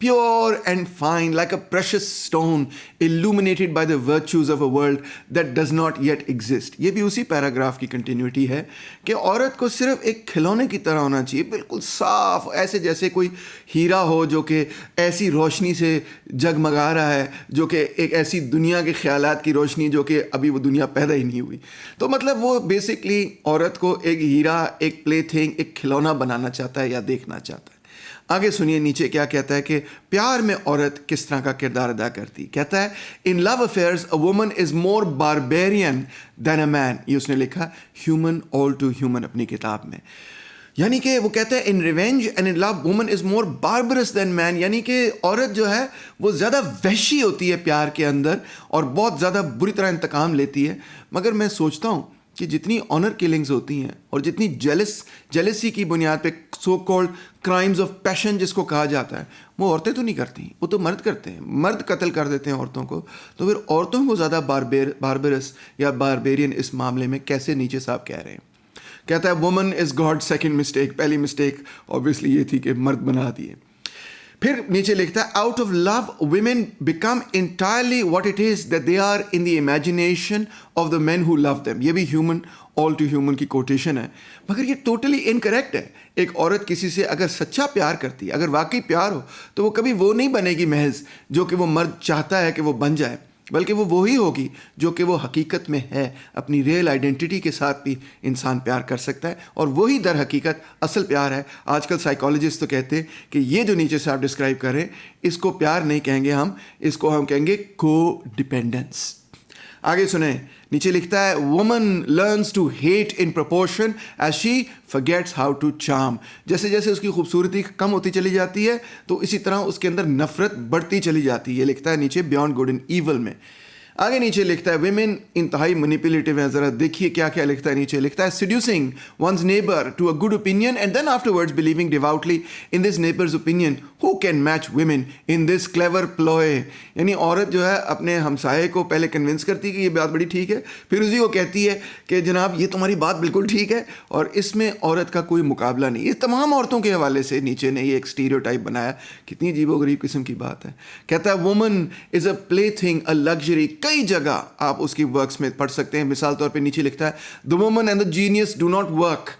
pure and fine, like a precious stone, illuminated by the virtues of a world that does not yet exist. یہ بھی اسی paragraph کی continuity ہے کہ عورت کو صرف ایک کھلونے کی طرح ہونا چاہیے، بالکل صاف، ایسے جیسے کوئی ہیرا ہو جو کہ ایسی روشنی سے جگمگا رہا ہے، جو کہ ایک ایسی دنیا کے خیالات کی روشنی جو کہ ابھی وہ دنیا پیدا ہی نہیں ہوئی. تو مطلب وہ بیسکلی عورت کو ایک ہیرا، ایک پلے تھنگ، ایک کھلونا بنانا چاہتا ہے یا دیکھنا چاہتا ہے. آگے سنیے نیچے کیا کہتا ہے کہ پیار میں عورت کس طرح کا کردار ادا کرتی. کہتا ہے ان لو افیئرز اے وومن از مور باربیرین دین اے مین. یہ اس نے لکھا ہیومن آل ٹو ہیومن اپنی کتاب میں. یعنی کہ وہ کہتا ہے in revenge and in love woman is more barbarous than man. یعنی کہ عورت جو ہے وہ زیادہ وحشی ہوتی ہے پیار کے اندر اور بہت زیادہ بری طرح انتقام لیتی ہے. مگر میں سوچتا ہوں کہ جتنی آنر کلنگز ہوتی ہیں اور جتنی جیلسی کی بنیاد پہ سو کالڈ کرائمز آف پیشن جس کو کہا جاتا ہے، وہ عورتیں تو نہیں کرتی، وہ تو مرد کرتے ہیں. مرد قتل کر دیتے ہیں عورتوں کو. تو پھر عورتوں کو زیادہ باربرس یا باربیرین اس معاملے میں کیسے نیچے صاحب کہہ رہے ہیں. کہتا ہے woman is God second mistake. پہلی مسٹیک آبویسلی یہ تھی کہ مرد بنا دیے. پھر نیچے لکھتا ہے out of love women become entirely what it is that they are in the imagination of the man who love them. یہ بھی ہیومن آل ٹو ہیومن کی کوٹیشن ہے، مگر یہ ٹوٹلی انکریکٹ ہے. ایک عورت کسی سے اگر سچا پیار کرتی ہے، اگر واقعی پیار ہو، تو وہ کبھی وہ نہیں بنے گی محض جو کہ وہ مرد چاہتا ہے کہ وہ بن جائے، بلکہ وہ وہی ہوگی جو کہ وہ حقیقت میں ہے. اپنی ریئل آئیڈینٹی کے ساتھ بھی انسان پیار کر سکتا ہے، اور وہی در حقیقت اصل پیار ہے. آج کل سائیکالوجسٹ تو کہتے ہیں کہ یہ جو نیچے سے آپ ڈسکرائب کر رہے ہیں، اس کو پیار نہیں کہیں گے ہم، اس کو ہم کہیں گے کو ڈیپینڈنس. آگے سنیں نیچے لکھتا ہے woman learns to hate in proportion as she forgets how to charm. جیسے جیسے اس کی خوبصورتی کم ہوتی چلی جاتی ہے تو اسی طرح اس کے اندر نفرت بڑھتی چلی جاتی ہے. یہ لکھتا ہے نیچے بیانڈ گڈ اینڈ ایول میں. آگے نیچے لکھتا ہے ویمن انتہائی مینیپولیٹو ہیں. ذرا دیکھیے کیا کیا لکھتا ہے. نیچے لکھتا ہے seducing one's neighbor to a good opinion and then afterwards believing devoutly in this neighbor's opinion. Who can match women in this clever ploy? یعنی عورت جو ہے اپنے ہمسائے کو پہلے کنونس کرتی کہ یہ بات بڑی ٹھیک ہے، پھر اسی کو کہتی ہے کہ جناب یہ تمہاری بات بالکل ٹھیک ہے، اور اس میں عورت کا کوئی مقابلہ نہیں. یہ تمام عورتوں کے حوالے سے نیچے نے یہ ایک اسٹیریوٹائپ بنایا. کتنی عجیب و غریب قسم کی بات ہے. کہتا ہے women is a play thing a luxury. کئی جگہ آپ اس کی ورکس میں پڑھ سکتے ہیں. مثال طور پہ نیچے لکھتا ہے the woman and the genius do not work.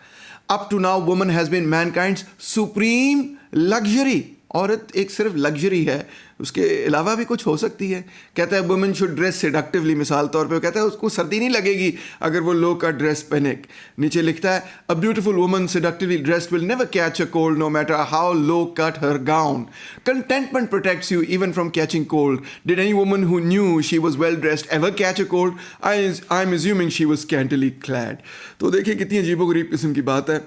Up to now woman has been mankind's supreme luxury. عورت ایک صرف لگژری ہے، اس کے علاوہ بھی کچھ ہو سکتی ہے. کہتا ہے وومن شوڈ ڈریس سیڈکٹیولی. مثال طور پہ وہ کہتا ہے اس کو سردی نہیں لگے گی اگر وہ لو کا ڈریس پہنے. نیچے لکھتا ہے a beautiful woman seductively dressed will never catch a cold no matter how low cut her gown. Contentment protects you even from catching cold. Did any woman who knew she was well dressed ever catch a cold? I am assuming she was scantily clad. تو دیکھیے کتنی عجیب و غریب قسم کی بات ہے،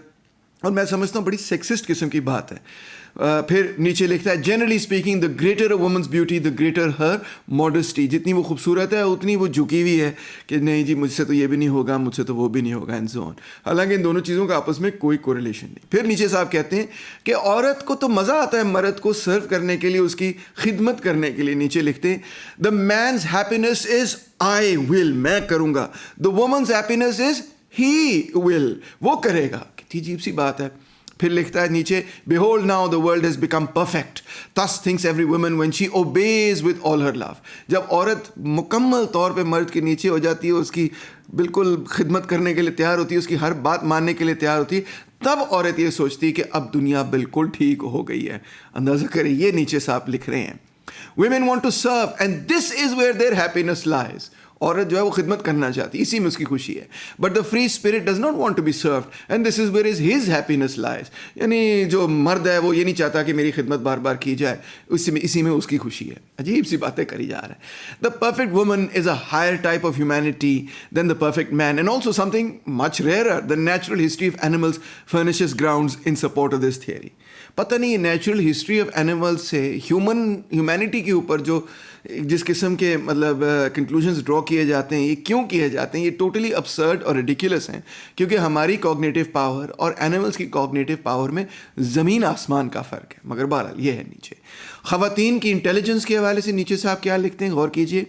اور میں سمجھتا ہوں بڑی سیکسسٹ قسم کی بات ہے. پھر نیچے لکھتا ہے generally speaking the greater woman's beauty the greater her modesty. جتنی وہ خوبصورت ہے اتنی وہ جھکی ہوئی ہے کہ نہیں جی مجھ سے تو یہ بھی نہیں ہوگا، مجھ سے تو وہ بھی نہیں ہوگا اینڈ سو آن. حالانکہ ان دونوں چیزوں کا آپس میں کوئی کوریلیشن نہیں. پھر نیچے صاحب کہتے ہیں کہ عورت کو تو مزہ آتا ہے مرد کو سرو کرنے کے لیے، اس کی خدمت کرنے کے لیے. نیچے لکھتے ہیں دا مینز ہیپینس از آئی ول، میں کروں گا. دا وومنز ہیپینس از ہی ول، وہ کرے گا. کتنی عجیب سی بات ہے. پھر لکھتا ہے نیچے behold now the world has become perfect thus thinks every woman when she obeys with all her love. جب عورت مکمل طور پہ مرد کے نیچے ہو جاتی ہے، اس کی بالکل خدمت کرنے کے لیے تیار ہوتی ہے، اس کی ہر بات ماننے کے لیے تیار ہوتی ہے، تب عورت یہ سوچتی ہے کہ اب دنیا بالکل ٹھیک ہو گئی ہے. اندازہ کریں یہ نیچے صاحب لکھ رہے ہیں women want to serve and this is where their happiness lies. عورت جو ہے وہ خدمت کرنا چاہتی ہے، اسی میں اس کی خوشی ہے. But the free spirit does not want to be served and this is where is his happiness lies. یعنی جو مرد ہے وہ یہ نہیں چاہتا کہ میری خدمت بار بار کی جائے، اسی میں اس کی خوشی ہے. عجیب سی باتیں کری جا رہے ہیں. The perfect woman is a higher type of humanity than the perfect man and also something much rarer. The natural history of animals furnishes grounds in support of this theory. پتہ نہیں یہ natural history of animals سے humanity کے اوپر جو جس قسم کے مطلب کنکلوژنز ڈرا کیے جاتے ہیں، یہ کیوں کیے جاتے ہیں؟ یہ ٹوٹلی ابسرڈ اور ریڈیکولس ہیں، کیونکہ ہماری کوگنیٹو پاور اور اینیملس کی کوگنیٹو پاور میں زمین آسمان کا فرق ہے. مگر بہرحال یہ ہے. نیچے خواتین کی انٹیلیجنس کے حوالے سے نیچے سے آپ کیا لکھتے ہیں، غور کیجیے.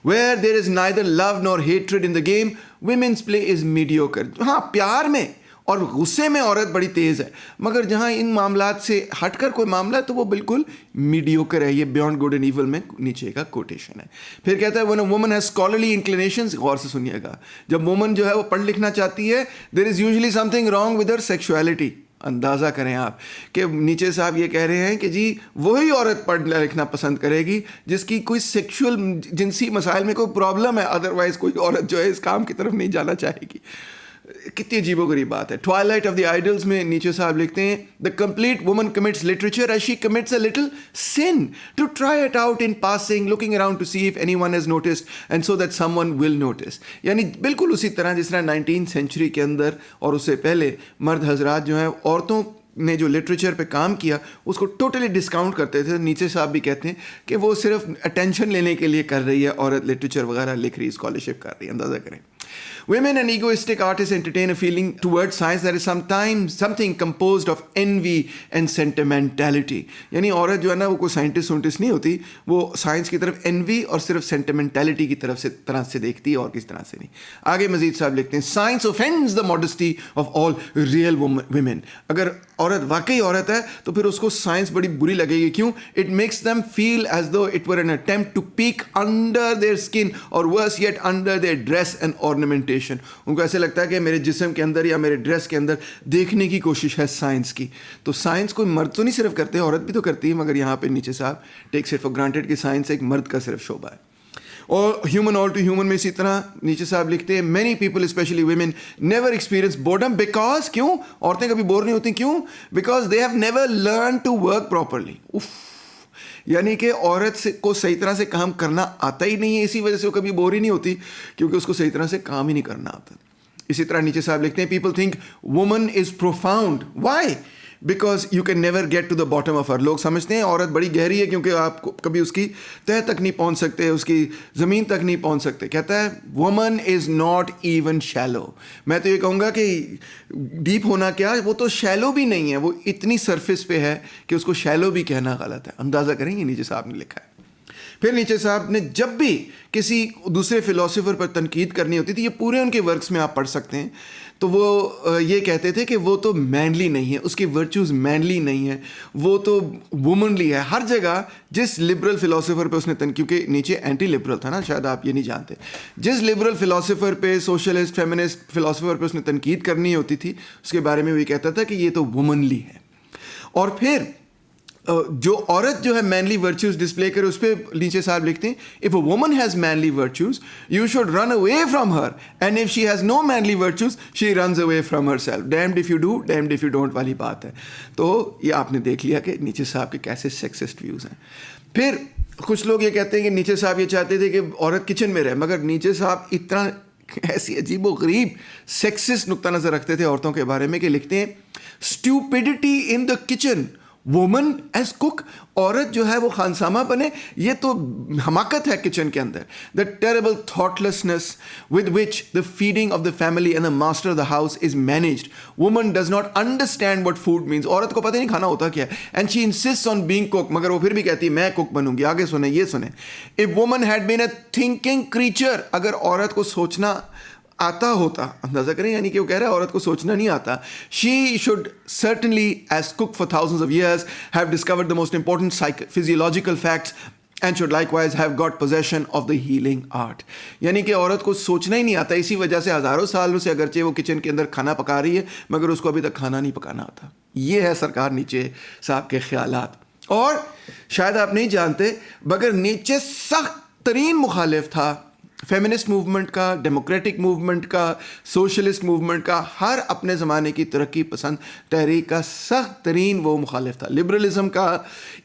Where there is neither love nor hatred in the game, women's play is mediocre. ہاں پیار میں اور غصے میں عورت بڑی تیز ہے، مگر جہاں ان معاملات سے ہٹ کر کوئی معاملہ ہے تو وہ بالکل میڈیوکر ہے. یہ بیونڈ گڈ اینڈ ایول میں نیچے کا کوٹیشن ہے. پھر کہتا ہے when a woman has scholarly inclinations، غور سے سنیے گا، جب وومن جو ہے وہ پڑھ لکھنا چاہتی ہے there is usually something wrong with her sexuality. اندازہ کریں آپ کہ نیچے صاحب یہ کہہ رہے ہیں کہ جی وہی عورت پڑھنا لکھنا پسند کرے گی جس کی کوئی سیکشول جنسی مسائل میں کوئی پرابلم ہے، ادروائز کوئی عورت جو ہے اس کام کی طرف نہیں جانا چاہے گی. کتنی عجیب و غریب بات ہے. ٹوائلائٹ آف دی آئیڈلز میں نیچے صاحب لکھتے ہیں the complete woman commits literature as she commits a little sin to try it out in passing looking around to see if anyone has noticed and so that someone will notice. یعنی بالکل اسی طرح جس طرح 19th century کے اندر اور اس سے پہلے مرد حضرات جو ہیں عورتوں نے جو لٹریچر پہ کام کیا اس کو ٹوٹلی ڈسکاؤنٹ کرتے تھے. نیچے صاحب بھی کہتے ہیں کہ وہ صرف اٹینشن لینے کے لیے کر رہی ہے عورت، لٹریچر وغیرہ لکھ رہی ہے، اسکالرشپ کر رہی ہے. اندازہ کریں. Women and egoistic artists entertain a feeling towards science that is sometimes something composed of envy and sentimentality. یعنی عورت جو ہے نا وہ کوئی سائنٹسٹ نہیں ہوتی، وہ سائنس کی طرف envy اور صرف sentimentality کی طرح سے دیکھتی ہے اور کس طرح سے نہیں. آگے مزید صاحب لکھتے ہیں science offends the modesty of all real women. اگر عورت واقعی عورت ہے تو پھر اس کو سائنس بڑی بری لگے گی. کیوں؟ It makes them feel as though it were an attempt to peek under their skin or worse yet under their dress and ornamentation. ان کو ایسے لگتا ہے کہ میرے جسم کے اندر یا میرے ڈریس کے اندر دیکھنے کی کوشش ہے سائنس کی. تو سائنس کوئی مرد تو نہیں صرف کرتے، عورت بھی تو کرتی ہے، مگر یہاں پہ نیچے صاحب ٹیکس اٹ فار گرانٹیڈ کہ سائنس ایک مرد کا صرف شعبہ ہے. اور ہیومن آل ٹو ہیومن میں اسی طرح نیچے صاحب لکھتے ہیں many people especially women never experience boredom because, کیوں عورتیں کبھی بور نہیں ہوتی، کیوں؟ Because they have never learn to work properly. یعنی کہ عورت کو صحیح طرح سے کام کرنا آتا ہی نہیں ہے، اسی وجہ سے وہ کبھی بور ہی نہیں ہوتی کیونکہ اس کو صحیح طرح سے کام ہی نہیں کرنا آتا. اسی طرح نیچے صاحب لکھتے ہیں people think woman is profound. Why? Because you can never get to the bottom of her. لوگ سمجھتے ہیں عورت بڑی گہری ہے کیونکہ آپ کو کبھی اس کی تہہ تک نہیں پہنچ سکتے، اس کی زمین تک نہیں پہنچ سکتے. کہتا ہے woman is not even shallow. میں تو یہ کہوں گا کہ ڈیپ ہونا کیا، وہ تو شیلو بھی نہیں ہے، وہ اتنی سرفیس پہ ہے کہ اس کو شیلو بھی کہنا غلط ہے. اندازہ کریں یہ نیچے صاحب نے لکھا ہے. پھر نیچے صاحب نے جب بھی کسی دوسرے فلاسفر پر تنقید کرنی ہوتی تھی، یہ پورے ان کے ورکس میں آپ پڑھ سکتے ہیں، تو وہ یہ کہتے تھے کہ وہ تو مینلی نہیں ہے، اس کی ورچوز مینلی نہیں ہے، وہ تو وومنلی ہے. ہر جگہ جس لبرل فلاسفر پہ اس نے کیونکہ نیچے اینٹی لبرل تھا نا، شاید آپ یہ نہیں جانتے، جس لبرل فلاسفر پہ، سوشلسٹ فیمنسٹ فلاسفر پہ اس نے تنقید کرنی ہوتی تھی، اس کے بارے میں وہ یہ کہتا تھا کہ یہ تو وومنلی ہے. اور پھر جو عورت جو ہے مینلی ورچوز ڈسپلے کرے اس پہ نیچے صاحب لکھتے ہیں if a woman has manly virtues you should run away from her and if she has no manly virtues she runs away from herself. Damned if you do damned if you don't والی بات ہے. تو یہ آپ نے دیکھ لیا کہ نیچے صاحب کے کیسے سیکسسٹ ویوز ہیں. پھر کچھ لوگ یہ کہتے ہیں کہ نیچے صاحب یہ چاہتے تھے کہ عورت کچن میں رہے، مگر نیچے صاحب اتنا ایسی عجیب و غریب سیکسسٹ نقطہ نظر رکھتے تھے عورتوں کے بارے میں کہ لکھتے ہیں stupidity in the kitchen woman as cook. عورت جو ہے وہ خانسامہ بنے، یہ تو حماقت ہے کچن کے اندر. The terrible thoughtlessness with which the feeding of the family and the master of the house is managed. Woman does not understand what food means. عورت کو پتہ نہیں کھانا ہوتا کیا ہے. اینڈ شی انسسٹس آن بینگ کوک، مگر وہ پھر بھی کہتی ہے میں کوک بنوں گی. آگے سنیں، یہ سنیں. If woman had been a thinking creature, اگر عورت کو سوچنا آتا ہوتا، اندازہ کریں یعنی کہ وہ کہہ رہا ہے عورت کو سوچنا نہیں آتا. She should certainly as cook for thousands of years have discovered the most important physiological facts and should likewise have got possession of the healing art. یعنی کہ عورت کو سوچنا ہی نہیں آتا، اسی وجہ سے ہزاروں سالوں سے اگرچہ وہ کچن کے اندر کھانا پکا رہی ہے مگر اس کو ابھی تک کھانا نہیں پکانا آتا. یہ ہے سرکار نیچے صاحب کے خیالات. اور شاید آپ نہیں جانتے مگر نیچے سخت ترین مخالف تھا فیمنسٹ موومنٹ کا، ڈیموکریٹک موومنٹ کا، سوشلسٹ موومنٹ کا، ہر اپنے زمانے کی ترقی پسند تحریک کا سخت ترین وہ مخالف تھا. لبرلزم کا،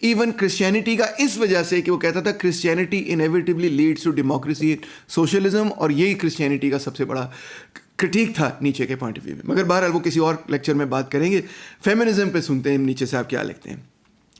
ایون کرسچینٹی کا، اس وجہ سے کہ وہ کہتا تھا Christianity inevitably leads to democracy socialism, اور یہی کرسچینٹی کا سب سے بڑا کرٹیک تھا نیچے کے پوائنٹ آف ویو میں. مگر بہرحال وہ کسی اور لیکچر میں بات کریں گے. فیمنزم پہ سنتے ہیں نیچے سے آپ کیا لکھتے ہیں.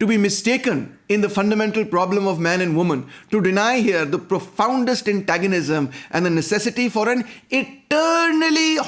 to be mistaken in the fundamental problem of man and woman, to deny here the profoundest antagonism and the necessity for an eternally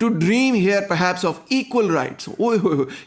To dream here perhaps of equal rights,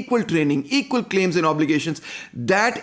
equal training, equal claims and obligations, that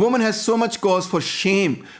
Woman has so much cause for shame.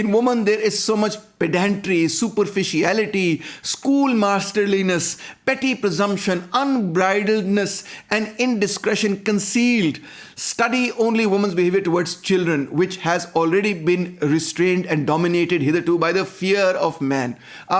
In woman there is so much pedantry, superficiality, school masterliness, petty presumption, unbridledness, and indiscretion concealed. Study only woman's behavior towards children, which has already been restrained and dominated hitherto by the fear of man.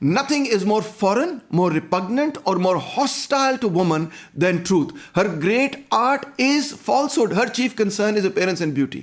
nothing is more foreign, more repugnant or more hostile to woman than truth. Her great art is falsehood. Her chief concern is appearance and beauty.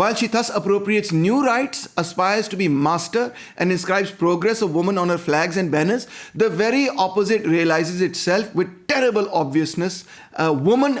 While she thus appropriates new rights, aspires to be master, and inscribes progress of woman on her flags and banners, the very opposite realizes itself with terrible obviousness. Woman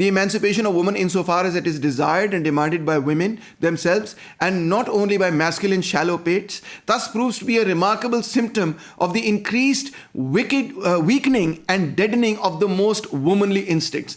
The emancipation of women insofar as it is desired and demanded by women themselves and not only by masculine shallow pates, thus proves to be a remarkable symptom of the increased weakening and deadening of the most womanly instincts.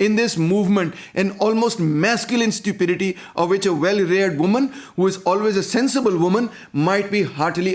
in this movement, an almost masculine stupidity of which a well-reared woman who is always a sensible woman might be heartily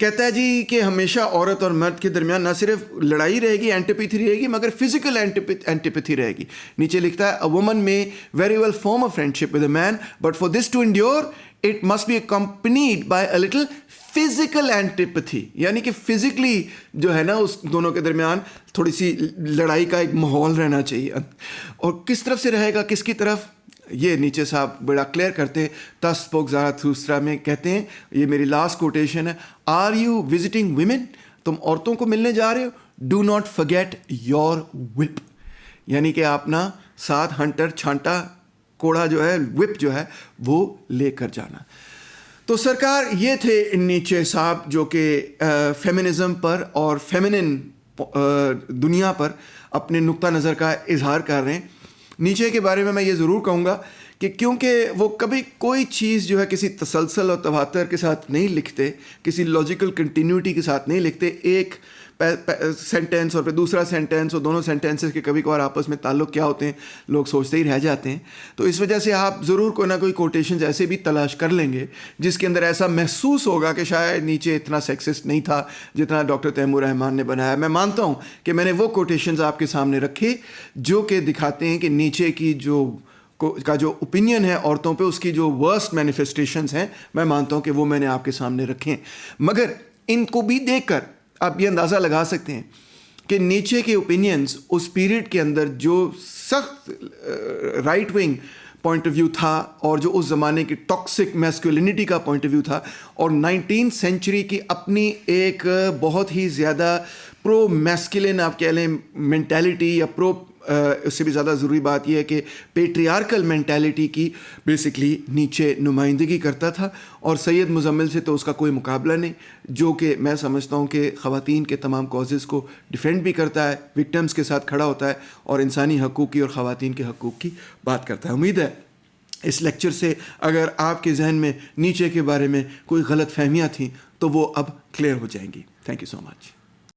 کہتا ہے جی کہ ہمیشہ عورت اور مرد کے درمیان نہ صرف لڑائی رہے گی, اینٹیپیتھی رہے گی, مگر فزیکل اینٹیپیتھی رہے گی. نیچے لکھتا ہے a woman may very well form a friendship with a man, but for this to endure it must be accompanied by a little physical antipathy. یعنی کہ فزیکلی جو ہے نا اس دونوں کے درمیان تھوڑی سی لڑائی کا ایک ماحول رہنا چاہیے. اور کس طرف سے رہے گا, کس کی طرف, یہ نیچے صاحب بڑا کلیئر کرتے ہیں. thus spoke Zarathustra میں کہتے ہیں, یہ میری لاسٹ کوٹیشن ہے, are you visiting women, تم عورتوں کو ملنے جا رہے ہو, do not forget your whip. یعنی کہ آپ نا ساتھ ہنٹر چھانٹا کوڑا جو ہے, whip جو ہے وہ لے کر جانا. تو سرکار یہ تھے نیچے صاحب جو کہ فیمنزم پر اور فیمنن دنیا پر اپنے نقطہ نظر کا اظہار کر رہے ہیں. نیچے کے بارے میں یہ ضرور کہوں گا کہ کیونکہ وہ کبھی کوئی چیز جو ہے کسی تسلسل اور تواتر کے ساتھ نہیں لکھتے, کسی لاجیکل کنٹینیوٹی کے ساتھ نہیں لکھتے. ایک سینٹینس اور پھر دوسرا سینٹینس, اور دونوں سینٹینسز کے کبھی کبھار آپس میں تعلق کیا ہوتے ہیں لوگ سوچتے ہی رہ جاتے ہیں. تو اس وجہ سے آپ ضرور کوئی نہ کوئی کوٹیشنز ایسے بھی تلاش کر لیں گے جس کے اندر ایسا محسوس ہوگا کہ شاید نیچے اتنا سیکسسٹ نہیں تھا جتنا ڈاکٹر تیمور رحمان نے بنایا. میں مانتا ہوں کہ میں نے وہ کوٹیشنز آپ کے سامنے رکھے جو کہ دکھاتے ہیں کہ نیچے کی جو اوپینین ہے عورتوں پہ, اس کی جو ورسٹ مینیفیسٹیشنز ہیں, میں مانتا ہوں کہ وہ میں نے آپ کے سامنے رکھے ہیں. مگر ان کو بھی دیکھ کر آپ یہ اندازہ لگا سکتے ہیں کہ نیچے کے اوپینینز اس پیریڈ کے اندر جو سخت right wing point of view تھا, اور جو اس زمانے کی ٹاکسک میسکولینٹی کا پوائنٹ آف ویو تھا, اور 19th سینچری کی اپنی ایک بہت ہی زیادہ پرو میسکولین آپ کہہ لیں مینٹیلٹی, یا پرو اس سے بھی زیادہ ضروری بات یہ ہے کہ پیٹریارکل مینٹیلٹی کی بیسکلی نیچے نمائندگی کرتا تھا. اور سید مزمل سے تو اس کا کوئی مقابلہ نہیں, جو کہ میں سمجھتا ہوں کہ خواتین کے تمام کازز کو ڈیفینڈ بھی کرتا ہے, وکٹمز کے ساتھ کھڑا ہوتا ہے, اور انسانی حقوق کی اور خواتین کے حقوق کی بات کرتا ہے. امید ہے اس لیکچر سے اگر آپ کے ذہن میں نیچے کے بارے میں کوئی غلط فہمیاں تھیں تو وہ اب کلیئر ہو جائیں گی. Thank you so much.